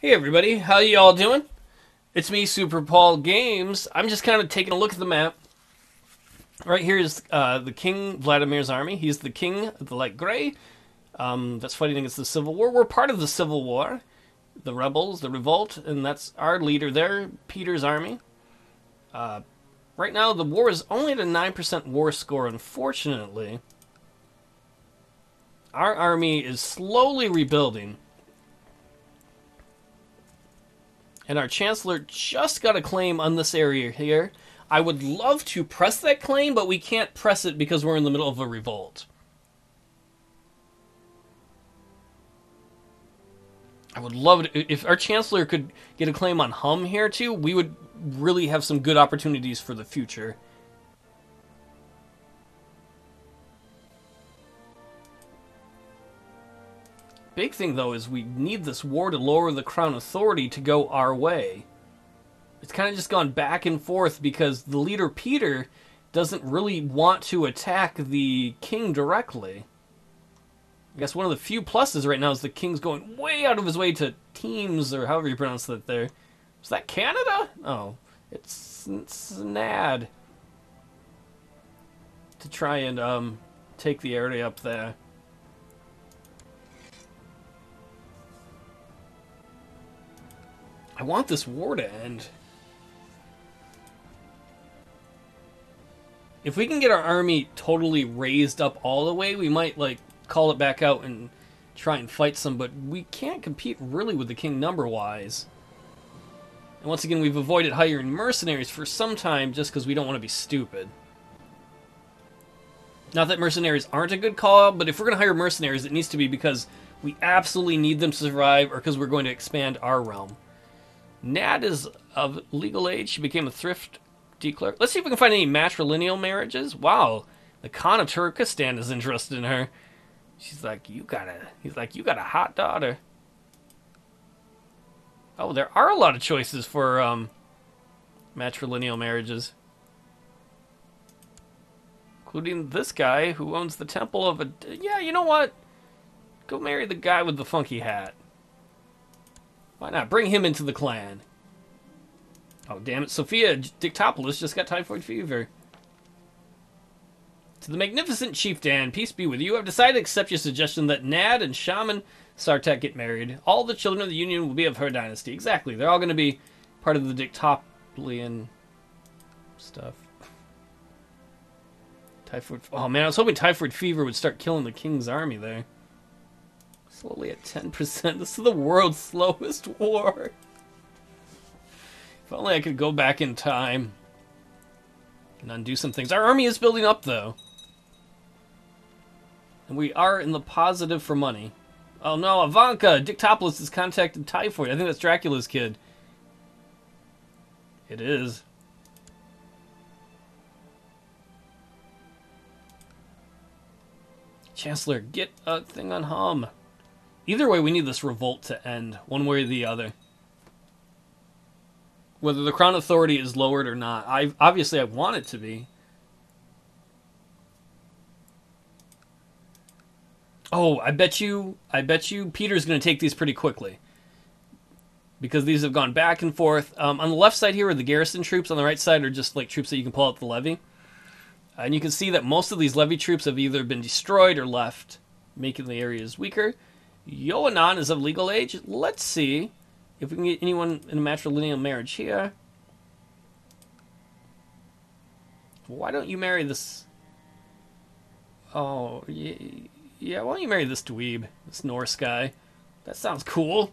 Hey everybody, how y'all doing? It's me, Super Paul Games. I'm just kind of taking a look at the map. Right here is the King Vladimir's army. He's the king of the light gray that's fighting against the Civil War. We're part of the Civil War, the rebels, the revolt, and that's our leader there, Peter's army. Right now, the war is only at a 9% war score, unfortunately. Our army is slowly rebuilding. And our Chancellor just got a claim on this area here. I would love to press that claim, but we can't press it because we're in the middle of a revolt. I would love it if our Chancellor could get a claim on Hum here too. We would really have some good opportunities for the future. Big thing though is we need this war to lower the crown authority to go our way. It's kind of just gone back and forth because the leader Peter doesn't really want to attack the king directly. I guess one of the few pluses right now is the king's going way out of his way to teams, or however you pronounce that there. Is that Canada? Oh, it's NAD. To try and take the area up there. I want this war to end. If we can get our army totally raised up all the way, we might, like, call it back out and try and fight some, but we can't compete really with the king number-wise. And once again, we've avoided hiring mercenaries for some time just because we don't want to be stupid. Not that mercenaries aren't a good call, but if we're going to hire mercenaries, it needs to be because we absolutely need them to survive or because we're going to expand our realm. Nad is of legal age. She became a thrift declerk. Let's see if we can find any matrilineal marriages. Wow, the Khan of Turkestan is interested in her. He's like, you got a hot daughter. Oh, there are a lot of choices for matrilineal marriages, including this guy who owns the temple of a. Yeah, you know what? Go marry the guy with the funky hat. Why not? Bring him into the clan. Oh, damn it. Sophia Dicktopolous just got typhoid fever. To the magnificent Chief Dan, peace be with you. I've decided to accept your suggestion that Nad and Shaman Sartek get married. All the children of the Union will be of her dynasty. Exactly. They're all going to be part of the Dicktopolian stuff. Typhoid. Oh, man. I was hoping typhoid fever would start killing the king's army there. Slowly at 10%. This is the world's slowest war. If only I could go back in time and undo some things. Our army is building up, though. And we are in the positive for money. Oh no, Ivanka! Dicktopolous has contacted typhoid. I think that's Dracula's kid. It is. Chancellor, get a thing on Hum. Either way, we need this revolt to end, one way or the other. Whether the crown authority is lowered or not. Obviously I want it to be. Oh, I bet you Peter's going to take these pretty quickly. Because these have gone back and forth. On the left side here are the garrison troops. On the right side are just like troops that you can pull out the levy. And you can see that most of these levy troops have either been destroyed or left, making the areas weaker. Yohanan is of legal age. Let's see if we can get anyone in a matrilineal marriage here. Why don't you marry this? Oh, yeah, why don't you marry this dweeb, this Norse guy? That sounds cool.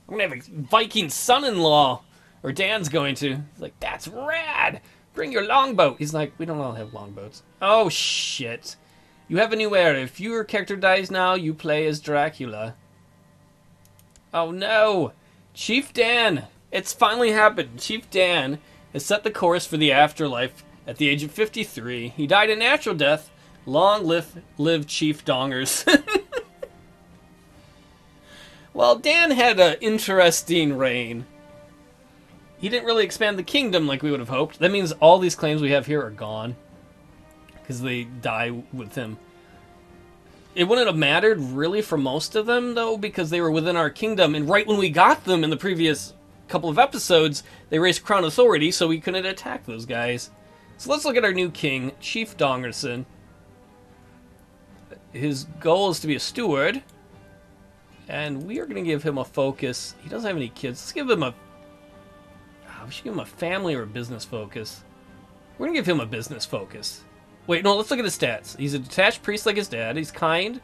I'm gonna have a Viking son-in-law. Or Dan's going to. He's like, that's rad! Bring your longboat. He's like, we don't all have longboats. Oh, shit. You have a new era. If your character dies now, you play as Dracula. Oh, no. Chief Dan. It's finally happened. Chief Dan has set the course for the afterlife at the age of 53. He died a natural death. Long live Chief Dongers. Well, Dan had an interesting reign. He didn't really expand the kingdom like we would have hoped. That means all these claims we have here are gone. Because they die with him. It wouldn't have mattered really for most of them, though, because they were within our kingdom, and right when we got them in the previous couple of episodes, they raised Crown Authority, so we couldn't attack those guys. So let's look at our new king, Chief Dongerson. His goal is to be a steward, and we are going to give him a focus. He doesn't have any kids. Let's give him a... we should give him a family or a business focus. We're going to give him a business focus. Wait, no, let's look at his stats. He's a detached priest like his dad. He's kind.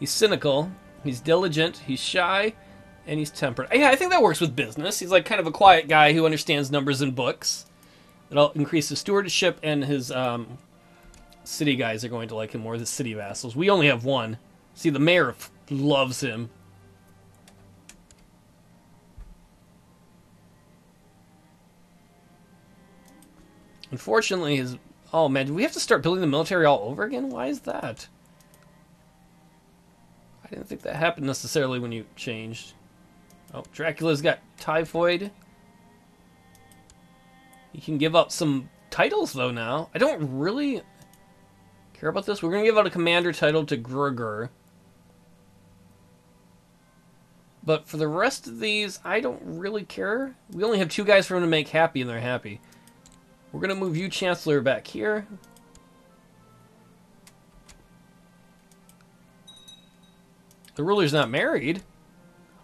He's cynical. He's diligent. He's shy. And he's temperate. Yeah, I think that works with business. He's like kind of a quiet guy who understands numbers and books. It'll increase his stewardship, and his city guys are going to like him more, the city vassals. We only have one. See, the mayor loves him. Unfortunately, his... Oh, man, do we have to start building the military all over again? Why is that? I didn't think that happened necessarily when you changed. Oh, Dracula's got typhoid. You can give up some titles, though, now. I don't really care about this. We're going to give out a commander title to Grugger. But for the rest of these, I don't really care. We only have 2 guys for him to make happy, and they're happy. We're going to move you, Chancellor, back here. The ruler's not married.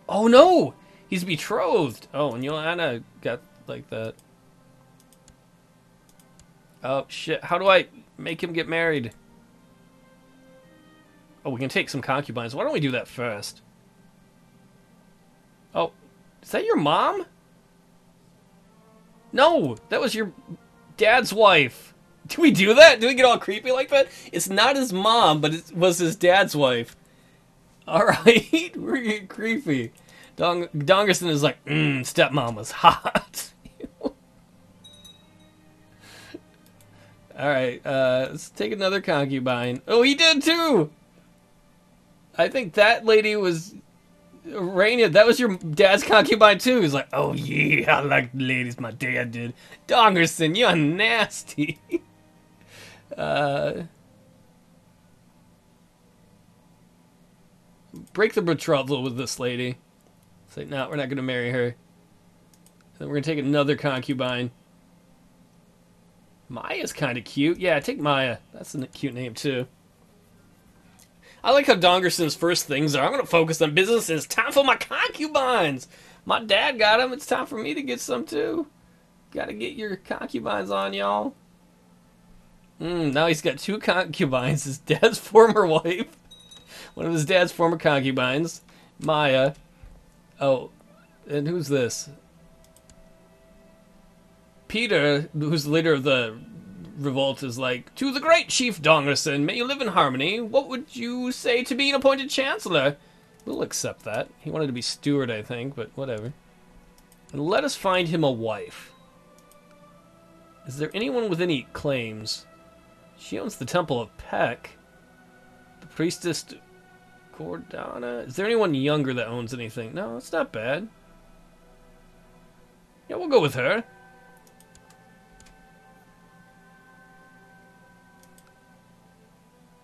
Oh, no! He's betrothed. Oh, and Joanna got like that. Oh, shit. How do I make him get married? Oh, we can take some concubines. Why don't we do that first? Oh, is that your mom? No, that was your... dad's wife. Do we do that? Do we get all creepy like that? It's not his mom, but it was his dad's wife. Alright, we're getting creepy. Dongerson is like, stepmom was hot. Alright, let's take another concubine. Oh, he did too! I think that lady was... Raina, that was your dad's concubine too. He's like, oh yeah, I like the ladies my dad did. Dongerson, you're nasty. Break the betrothal with this lady. Say, no, we're not going to marry her. Then we're going to take another concubine. Maya's kind of cute. Yeah, take Maya. That's a cute name too. I like how Dongerson's first things are, I'm going to focus on business. It's time for my concubines. My dad got them. It's time for me to get some too. Got to get your concubines on, y'all. Now he's got 2 concubines. His dad's former wife. One of his dad's former concubines. Maya. Oh, and who's this? Peter, who's the leader of the revolt, is like, to the great Chief Dongerson, may you live in harmony. What would you say to being appointed Chancellor? We'll accept that. He wanted to be steward, I think, but whatever. And let us find him a wife. Is there anyone with any claims? She owns the Temple of Peck. The Priestess Cordana. Is there anyone younger that owns anything? No, it's not bad. Yeah, we'll go with her.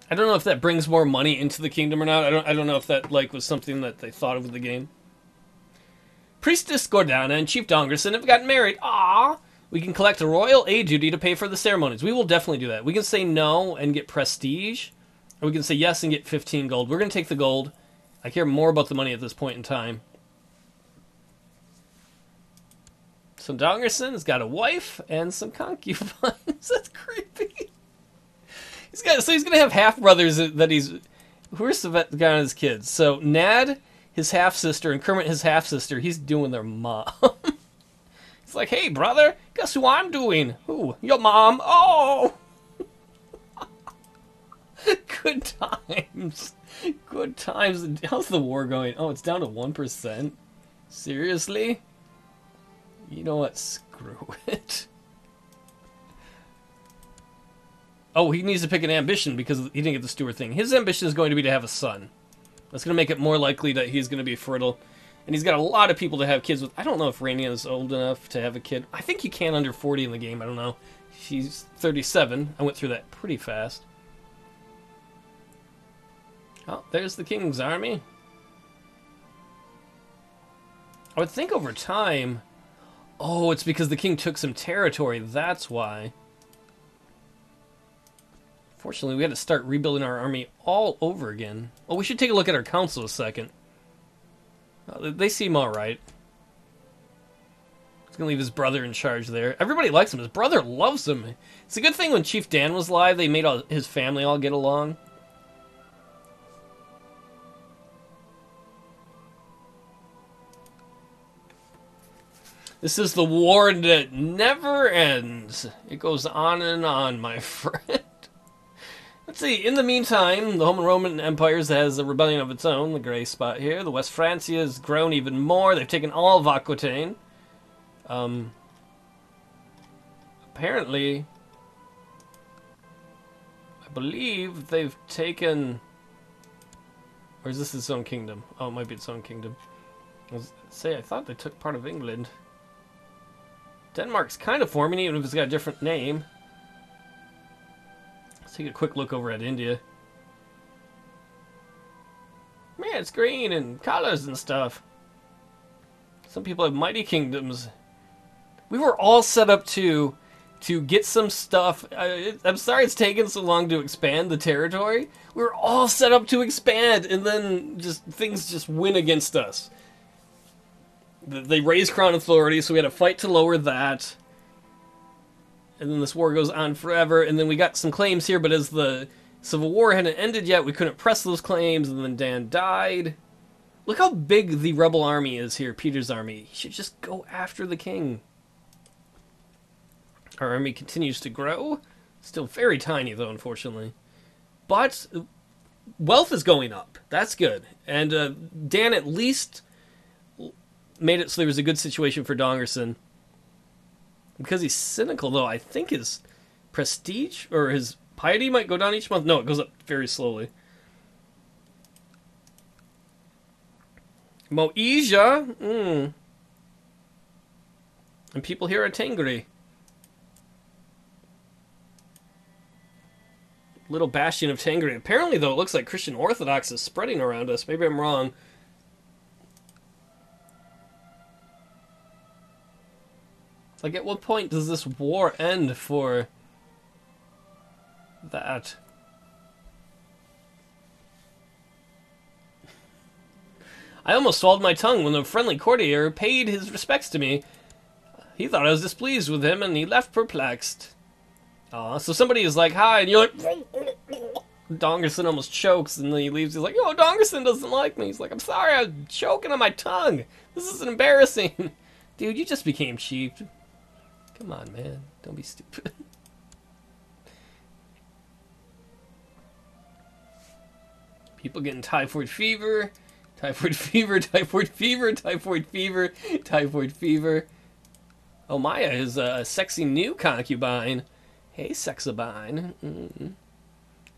I don't know if that brings more money into the kingdom or not. I don't know if that like was something that they thought of with the game. Priestess Gordana and Chief Dongerson have gotten married. Aww! We can collect a royal aid duty to pay for the ceremonies. We will definitely do that. We can say no and get prestige. Or we can say yes and get 15 gold. We're going to take the gold. I care more about the money at this point in time. So Dongerson has got a wife and some concubines. That's creepy. He's going to have half-brothers that he's... Who are Savannah's kids? So Nad, his half-sister, and Kermit, his half-sister, he's doing their mom. He's like, hey, brother, guess who I'm doing? Who? Your mom. Oh! Good times. Good times. How's the war going? Oh, it's down to 1%. Seriously? You know what? Screw it. Oh, he needs to pick an ambition because he didn't get the steward thing. His ambition is going to be to have a son. That's going to make it more likely that he's going to be fertile. And he's got a lot of people to have kids with. I don't know if Raina is old enough to have a kid. I think you can under 40 in the game. I don't know. She's 37. I went through that pretty fast. Oh, there's the king's army. I would think over time... Oh, it's because the king took some territory. That's why. Fortunately, we had to start rebuilding our army all over again. Oh, we should take a look at our council a second. They seem alright. He's gonna leave his brother in charge there. Everybody likes him. His brother loves him. It's a good thing when Chief Dan was alive, they made his family all get along. This is the war that never ends. It goes on and on, my friend. Let's see. In the meantime, the Holy Roman Empire has a rebellion of its own. The gray spot here. The West Francia has grown even more. They've taken all of Aquitaine. Apparently, I believe they've taken... Or is this its own kingdom? Oh, it might be its own kingdom. I thought they took part of England. Denmark's kind of forming, even if it's got a different name. Let's take a quick look over at India. Man, it's green and colors and stuff. Some people have mighty kingdoms. We were all set up to get some stuff. I'm sorry it's taken so long to expand the territory. We were all set up to expand, and then things just win against us. They raised Crown Authority, so we had to fight to lower that. And then this war goes on forever, and then we got some claims here, but as the Civil War hadn't ended yet, we couldn't press those claims, and then Dan died. Look how big the rebel army is here, Peter's army. He should just go after the king. Our army continues to grow. Still very tiny, though, unfortunately. But wealth is going up. That's good. And Dan at least made it so there was a good situation for Dongerson. Because he's cynical, though, I think his prestige or his piety might go down each month. No, it goes up very slowly. Moesia. And people here are Tengri. Little bastion of Tengri. Apparently, though, it looks like Christian Orthodox is spreading around us. Maybe I'm wrong. Like, at what point does this war end for that? I almost swallowed my tongue when the friendly courtier paid his respects to me. He thought I was displeased with him, and he left perplexed. Aw, so somebody is like, hi, and you're like... Dongerson almost chokes, and then he leaves. He's like, oh, Dongerson doesn't like me. He's like, I'm sorry, I'm choking on my tongue. This is embarrassing. Dude, you just became cheap. Come on, man. Don't be stupid. People getting typhoid fever. Typhoid fever, typhoid fever, typhoid fever, typhoid fever. Oh, Maya is a sexy new concubine. Hey, sexabine. And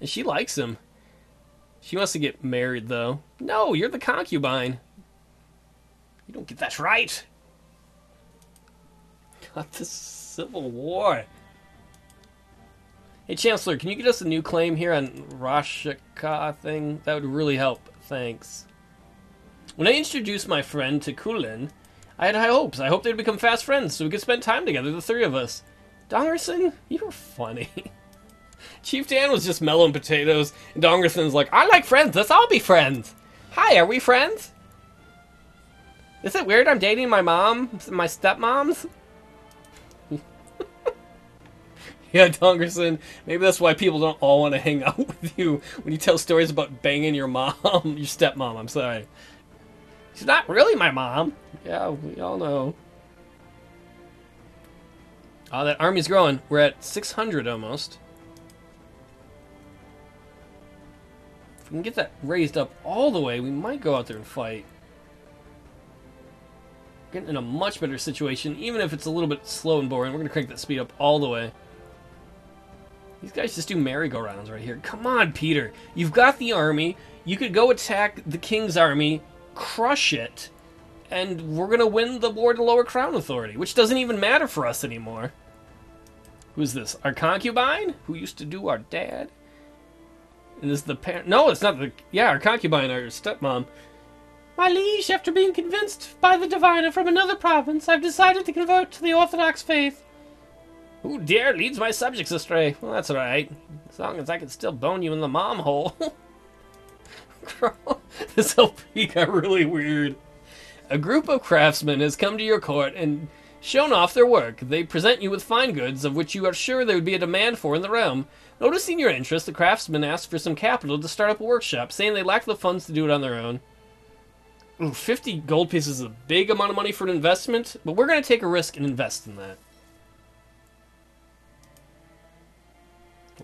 she likes him. She wants to get married, though. No, you're the concubine. You don't get that right. Got the Civil War. Hey, Chancellor, can you get us a new claim here on Rashika thing? That would really help. Thanks. When I introduced my friend to Kulin, I had high hopes. I hoped they'd become fast friends so we could spend time together, the three of us. Dongerson, you were funny. Chief Dan was just mellowing potatoes, and Dongerson's like, I like friends, let's all be friends. Hi, are we friends? Is it weird I'm dating my mom? My stepmoms? Yeah, Dongerson, maybe that's why people don't all want to hang out with you when you tell stories about banging your mom, your stepmom, I'm sorry. She's not really my mom. Yeah, we all know. Oh, that army's growing. We're at 600 almost. If we can get that raised up all the way, we might go out there and fight. Getting in a much better situation, even if it's a little bit slow and boring. We're going to crank that speed up all the way. These guys just do merry-go-rounds right here. Come on, Peter. You've got the army. You could go attack the king's army, crush it, and we're going to win the war to lower Crown Authority, which doesn't even matter for us anymore. Who's this? Our concubine? Who used to do our dad? And is the parent... No, it's not the... Yeah, our concubine, our stepmom. My liege, after being convinced by the diviner from another province, I've decided to convert to the Orthodox faith. Who dare leads my subjects astray? Well, that's alright. As long as I can still bone you in the mom hole. This LP got really weird. A group of craftsmen has come to your court and shown off their work. They present you with fine goods, of which you are sure there would be a demand for in the realm. Noticing your interest, the craftsmen asked for some capital to start up a workshop, saying they lack the funds to do it on their own. Ooh, 50 gold pieces is a big amount of money for an investment, but we're going to take a risk and invest in that.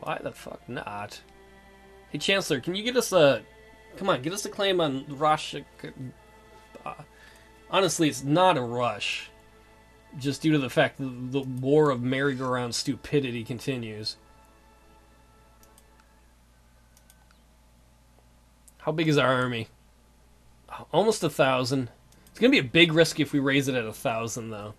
Why the fuck not? Hey, Chancellor, can you get us a... Come on, get us a claim on Russia. Honestly, it's not a rush. Just due to the fact that the war of merry-go-round stupidity continues. How big is our army? Almost 1,000. It's going to be a big risk if we raise it at 1,000, though.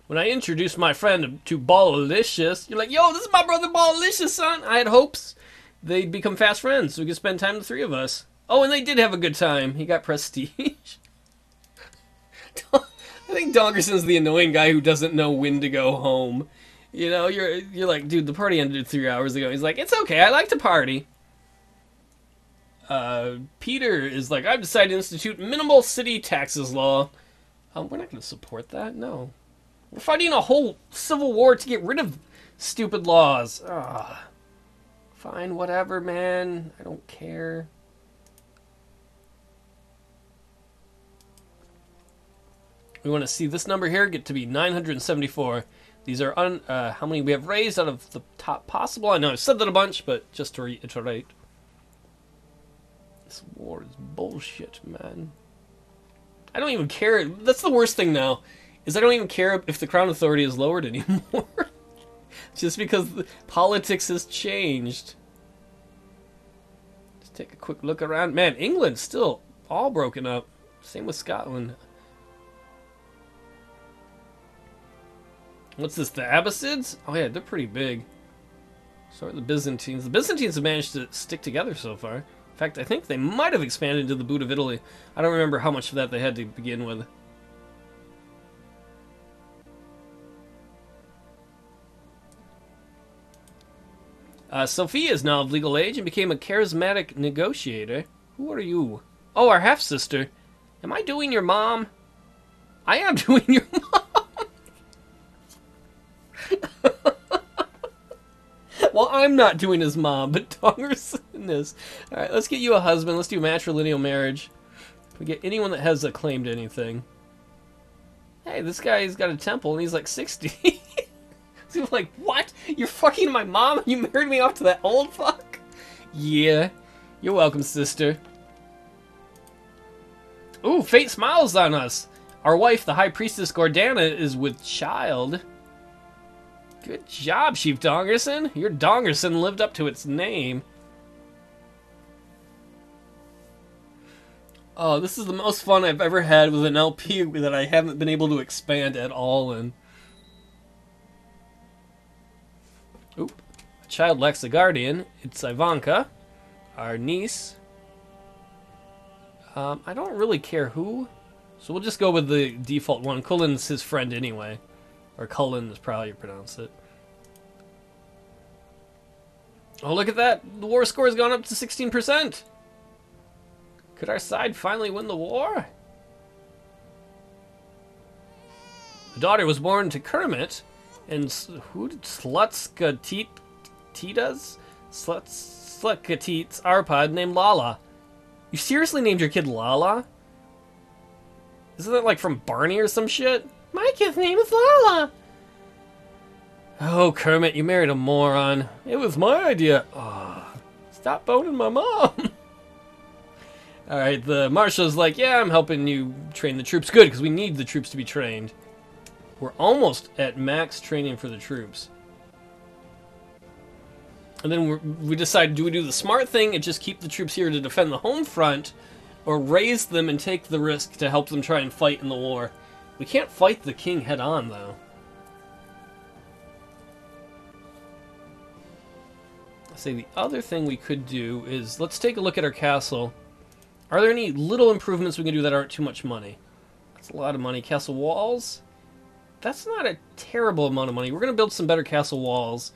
When I introduced my friend to Ballicious, you're like, yo, this is my brother Ballicious, son. I had hopes they'd become fast friends so we could spend time, the three of us. Oh, and they did have a good time. He got prestige. I think Dongerson's the annoying guy who doesn't know when to go home. You know, you're like, dude, the party ended 3 hours ago. He's like, it's okay, I like to party. Peter is like, I've decided to institute minimal city taxes law. We're not going to support that, no. We're fighting a whole civil war to get rid of stupid laws. Ugh. Fine, whatever, man. I don't care. We want to see this number here get to be 974. These are how many we have raised out of the top possible. I know I've said that a bunch, but just to reiterate. This war is bullshit, man. I don't even care. That's the worst thing now, is I don't even care if the Crown Authority is lowered anymore. Just because the politics has changed. Just take a quick look around. Man, England's still all broken up. Same with Scotland. What's this, the Abbasids? Oh yeah, they're pretty big. So are the Byzantines. The Byzantines have managed to stick together so far. In fact, I think they might have expanded into the boot of Italy. I don't remember how much of that they had to begin with. Sophia is now of legal age and became a charismatic negotiator. Who are you? Oh, our half-sister. Am I doing your mom? I am doing your mom. Well, I'm not doing his mom, but Dongerson is. Alright, let's get you a husband. Let's do matrilineal marriage. Can we get anyone that has a claim to anything? Hey, this guy's got a temple and he's like 60. So like, what? You're fucking my mom? You married me off to that old fuck? Yeah. You're welcome, sister. Ooh, fate smiles on us. Our wife, the High Priestess Gordana, is with child. Good job, Chief Dongerson. Your Dongerson lived up to its name. Oh, this is the most fun I've ever had with an LP that I haven't been able to expand at all in. Oop. A child lacks a guardian. It's Ivanka, our niece. I don't really care who, so we'll just go with the default one. Cullen's his friend anyway. Or Cullen is probably how you pronounce it. Oh, look at that! The war score has gone up to 16%! Could our side finally win the war? The daughter was born to Kermit, and who did Slutskatitas? Slutskatits Arpad named Lala. You seriously named your kid Lala? Isn't that like from Barney or some shit? My kid's name is Lala. Oh, Kermit, you married a moron. It was my idea. Oh, stop boning my mom. Alright, the marshal's like, yeah, I'm helping you train the troops. Good, because we need the troops to be trained. We're almost at max training for the troops. And then we decide, do we do the smart thing and just keep the troops here to defend the home front, or raise them and take the risk to help them try and fight in the war? We can't fight the king head-on, though. say the other thing we could do is, let's take a look at our castle. Are there any little improvements we can do that aren't too much money? That's a lot of money. Castle walls? That's not a terrible amount of money. We're going to build some better castle walls,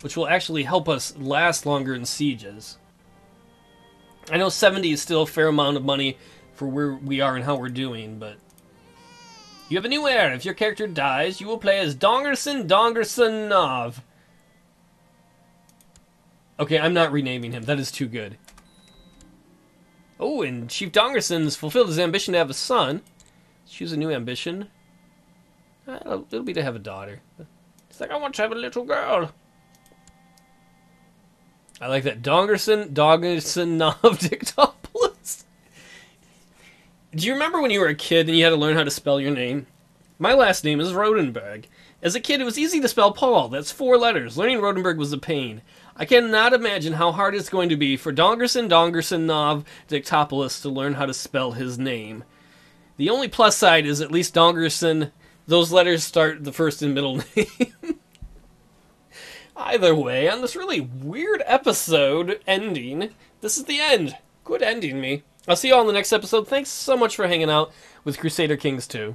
which will actually help us last longer in sieges. I know 70 is still a fair amount of money for where we are and how we're doing, but... You have a new heir. If your character dies, you will play as Dongersonov. Okay, I'm not renaming him. That is too good. Oh, and Chief Dongerson's fulfilled his ambition to have a son. Choose a new ambition. It'll be to have a daughter. He's like, I want to have a little girl. I like that. Dongersonov Dicktopolous. Do you remember when you were a kid and you had to learn how to spell your name? My last name is Rodenberg. As a kid, it was easy to spell Paul. That's 4 letters. Learning Rodenberg was a pain. I cannot imagine how hard it's going to be for Dongersonov Dicktopolous to learn how to spell his name. The only plus side is at least Dongerson, those letters start the first and middle name. Either way, on this really weird episode ending, this is the end. Good ending me. I'll see you all in the next episode. Thanks so much for hanging out with Crusader Kings II.